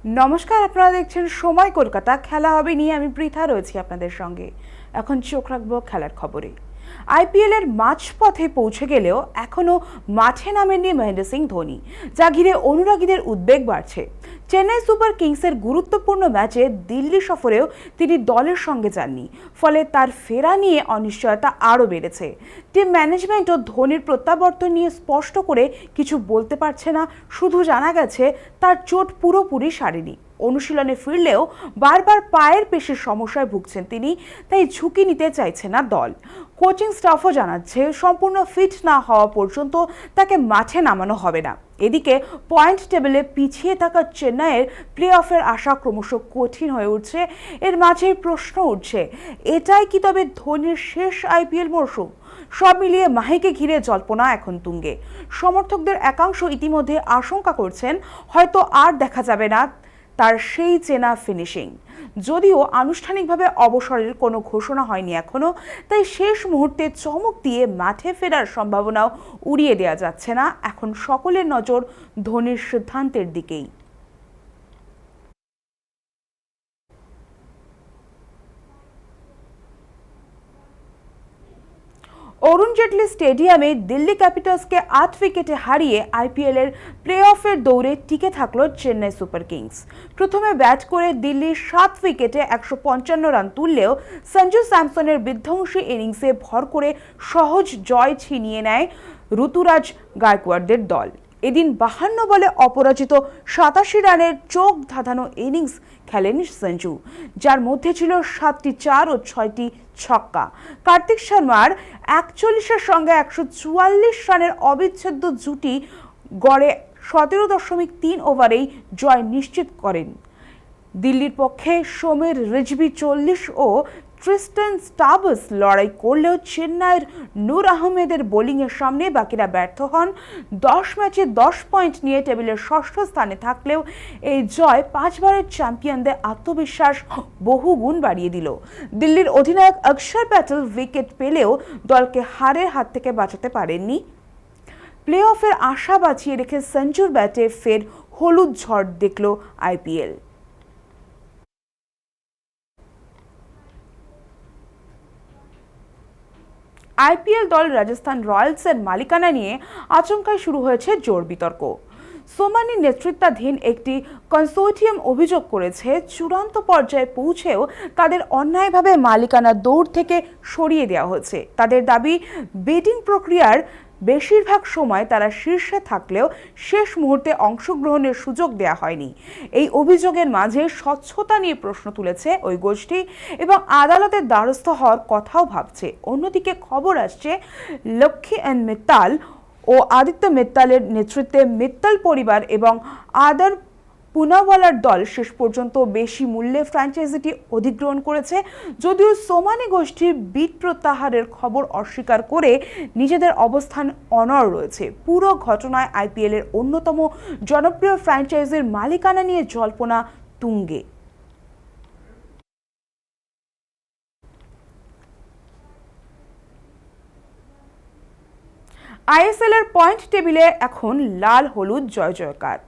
নমস্কার, আপনারা দেখছেন সময় কলকাতা। খেলা হবে নিয়ে আমি পৃথা রয়েছি আপনাদের সঙ্গে। এখন চোখ রাখবো খেলার খবরে। আইপিএল এর মাঝপথে পৌঁছে গেলেও এখনো মাঠে নামেননি মহেন্দ্র সিং ধোনি, যা ঘিরে অনুরাগীদের উদ্বেগ বাড়ছে। চেন্নাই সুপার কিংসের গুরুত্বপূর্ণ ম্যাচে দিল্লি সফরেও তিনি দলের সঙ্গে যাননি, ফলে তার ফেরা নিয়ে অনিশ্চয়তা আরও বেড়েছে। টিম ম্যানেজমেন্টও ধোনির প্রত্যাবর্তন নিয়ে স্পষ্ট করে কিছু বলতে পারছে না, শুধু জানা গেছে তার চোট পুরোপুরি সারেনি। অনুশীলনে ফিরলেও বারবার পায়ের পেশির সমস্যায় ভুগছেন তিনি, তাই ঝুঁকি নিতে চাইছে না দল। কোচিং স্টাফও জানাচ্ছে সম্পূর্ণ ফিট না হওয়া পর্যন্ত তাকে মাঠে নামানো হবে না। এদিকে পয়েন্ট টেবিলে পিছিয়ে থাকা চেন্নাইয়ের প্লে অফের আশা ক্রমশ কঠিন হয়ে উঠছে। এর মাঝেই প্রশ্ন উঠছে, এটাই কি তবে ধোনির শেষ আইপিএল মরশুম? সব মিলিয়ে মাহিকে ঘিরে জল্পনা এখন তুঙ্গে। সমর্থকদের একাংশ ইতিমধ্যে আশঙ্কা করছেন হয়তো আর দেখা যাবে না তার সেই চেনা ফিনিশিং। যদিও আনুষ্ঠানিকভাবে অবসরের কোনো ঘোষণা হয়নি এখনো, তাই শেষ মুহূর্তে চমক দিয়ে মাঠে ফেরার সম্ভাবনাও উড়িয়ে দেওয়া যাচ্ছে না। এখন সকলের নজর ধোনির সিদ্ধান্তের দিকেই। অরুণ জেটলি স্টেডিয়ামে দিল্লি ক্যাপিটালসকে ৮ উইকেটে হারিয়ে আইপিএলের প্লে অফের দৌড়ে টিকে থাকলো চেন্নাই সুপার কিংস। প্রথমে ব্যাট করে দিল্লির ৭ উইকেটে ১৫৫ রান তুললেও সঞ্জু স্যামসনের বিধ্বংসী ইনিংসে ভর করে সহজ জয় ছিনিয়ে নেয় ঋতুরাজ গায়কোয়াড়দের দল। এদিন ৫২ বলে অপরাজিত ৮৭ রানের চোখ ধাঁধানো ইনিংস খেলেন সঞ্জু, যার মধ্যে ছিল ৭টি ৪ ও ৬টি ছক্কা। কার্তিক শর্মার ৪১-এর সঙ্গে ১৪৪ রানের অবিচ্ছেদ্য জুটি গড়ে ১৭.৩ ওভারেই জয় নিশ্চিত করেন। দিল্লির পক্ষে সোমের রিজভি ৪০ ও ট্রিস্টান স্টাবস লড়াই করলেও চেন্নাইয়ের নূর আহমেদের বোলিংয়ের সামনে বাকিরা ব্যর্থ হন। ১০ ম্যাচে ১০ পয়েন্ট নিয়ে টেবিলের ষষ্ঠ স্থানে থাকলেও এই জয় ৫ বারের চ্যাম্পিয়নদের আত্মবিশ্বাস বহুগুণ বাড়িয়ে দিল। দিল্লির অধিনায়ক অক্ষর প্যাটেল উইকেট পেলেও দলকে হারের হাত থেকে বাঁচাতে পারেননি। প্লে অফের আশা বাঁচিয়ে রেখে সঞ্জুর ব্যাটে ফের হলুদ ঝড় দেখল আইপিএল। আইপিএল দল রাজস্থান রয়্যালসের মালিকানা নিয়ে আচমকাই শুরু হয়েছে জোর বিতর্ক। সোমানি নেতৃত্বাধীন একটি কনসোর্টিয়াম অভিযোগ করেছে, চূড়ান্ত পর্যায়ে পৌঁছেও তাদের অন্যায়ভাবে মালিকানা দৌড় থেকে সরিয়ে দেওয়া হয়েছে। তাদের দাবি, বিডিং প্রক্রিয়ার বেশিরভাগ সময় তারা শীর্ষে থাকলেও শেষ মুহূর্তে অংশগ্রহণের সুযোগ দেওয়া হয়নি। এই অভিযোগের মাঝে স্বচ্ছতা নিয়ে প্রশ্ন তুলেছে ওই গোষ্ঠী এবং আদালতের দ্বারস্থ হওয়ার কথাও ভাবছে। অন্যদিকে খবর আসছে, লক্ষ্মী এন মিত্তাল ও আদিত্য মিত্তালের নেতৃত্বে মিত্তাল পরিবার এবং আদার পুনাওয়ালার দল শেষ পর্যন্ত বেশি মূল্যে ফ্র্যাঞ্চাইজিটি অধিগ্রহণ করেছে। যদিও সোমানি গোষ্ঠীর বিড প্রত্যাহারের খবর অস্বীকার করে নিজেদের অবস্থান অনড় রয়েছে। পুরো ঘটনায় আইপিএলের অন্যতম জনপ্রিয় ফ্র্যাঞ্চাইজির মালিকানা নিয়ে জল্পনা তুঙ্গে। আইএসএল এর পয়েন্ট টেবিলে এখন লাল হলুদ জয় জয়কার।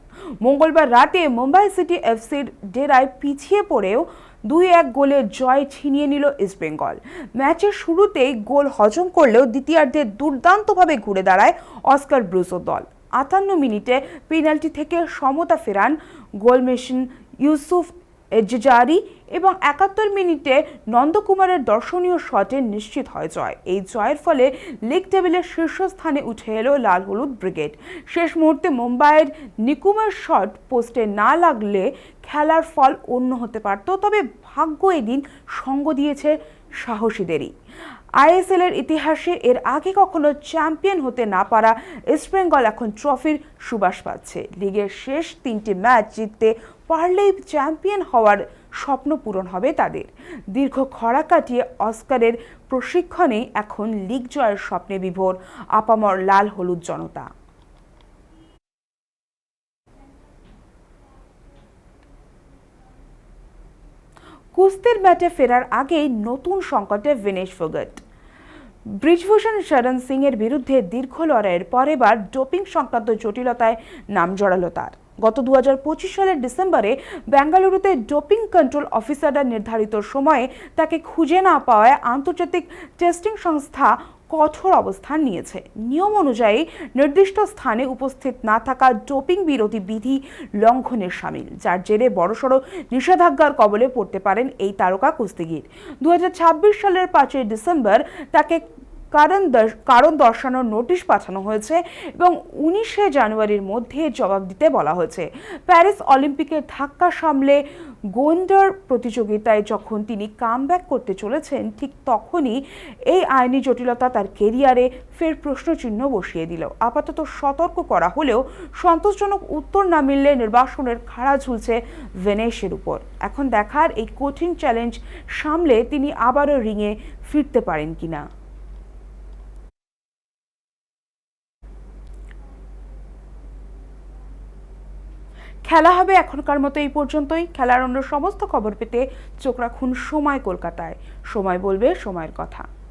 মঙ্গলবার রাতে মুম্বাই সিটি এফসির ডেরায় পিছিয়ে পড়েও ২-১ গোলের জয় ছিনিয়ে নিল ইস্টবেঙ্গল। ম্যাচের শুরুতেই গোল হজম করলেও দ্বিতীয়ার্ধে দুর্দান্তভাবে ঘুরে দাঁড়ায় অস্কার ব্রুজো দল। ৫৮ মিনিটে পেনাল্টি থেকে সমতা ফেরান গোলমেশিন ইউসুফ এজজারি এবং ৭১ মিনিটে নন্দকুমারের দর্শনীয় শটে নিশ্চিত হয় জয়। এই জয়ের ফলে লিগ টেবিলের শীর্ষস্থানে উঠে এলো লাল হলুদ ব্রিগেড। শেষ মুহূর্তে মুম্বাইয়ের নিকুমের শট পোস্টে না লাগলে খেলার ফল অন্য হতে পারত, তবে ভাগ্য এদিন সঙ্গ দিয়েছে সাহসীদেরই। আইএসএল এর ইতিহাসে এর আগে কখনো চ্যাম্পিয়ন হতে না পারা ইস্টবেঙ্গল এখন ট্রফির সুবাস পাচ্ছে। লিগের শেষ ৩টি ম্যাচ জিততে পারলেই চ্যাম্পিয়ন হওয়ার স্বপ্ন পূরণ হবে তাদের। দীর্ঘ খরা কাটিয়ে অস্কারের প্রশিক্ষণেই এখন লিগ জয়ের স্বপ্নে বিভোর আপামর লাল হলুদ জনতা। কুস্তির ম্যাচে ফেরার আগেই নতুন সংকটে ভিনেশ ফোগট। ব্রিজভূষণ শরণ সিং এর বিরুদ্ধে দীর্ঘ লড়াইয়ের পর এবার ডোপিং সংক্রান্ত জটিলতায় নাম জড়ালো তার। গত 2025 সালের ডিসেম্বরে বেঙ্গালুরুতে ডোপিং কন্ট্রোল অফিসাররা নির্ধারিত সময়ে তাকে খুঁজে না পাওয়ায় আন্তর্জাতিক টেস্টিং সংস্থা কঠোর অবস্থান নিয়েছে। নিয়ম অনুযায়ী নির্দিষ্ট স্থানে উপস্থিত না থাকা ডোপিং বিরোধী বিধি লঙ্ঘনের শামিল, যার জেরে বড়সড় নিষেধাজ্ঞার কবলে পড়তে পারেন এই তারকা কুস্তিগির। 2026 সালের 5 ডিসেম্বর তাকে কারণ দর্শানোর নোটিশ পাঠানো হয়েছে এবং 19 জানুয়ারির মধ্যে জবাব দিতে বলা হয়েছে। প্যারিস অলিম্পিকের ধাক্কা সামলে গোন্ডার প্রতিযোগিতায় যখন তিনি কামব্যাক করতে চলেছেন, ঠিক তখনই এই আইনি জটিলতা তার কেরিয়ারে ফের প্রশ্নচিহ্ন বসিয়ে দিল। আপাতত সতর্ক করা হলেও সন্তোষজনক উত্তর না মিললে নির্বাসনের খাড়া ঝুলছে ভেনেসের উপর। এখন দেখার এই কঠিন চ্যালেঞ্জ সামলে তিনি আবারও রিংয়ে ফিরতে পারেন কিনা। খেলা হবে এখনকার মতো এই পর্যন্তই। খেলার অন্য সমস্ত খবর পেতে চোখ রাখুন সময় কলকাতায়। সময় বলবে সময়ের কথা।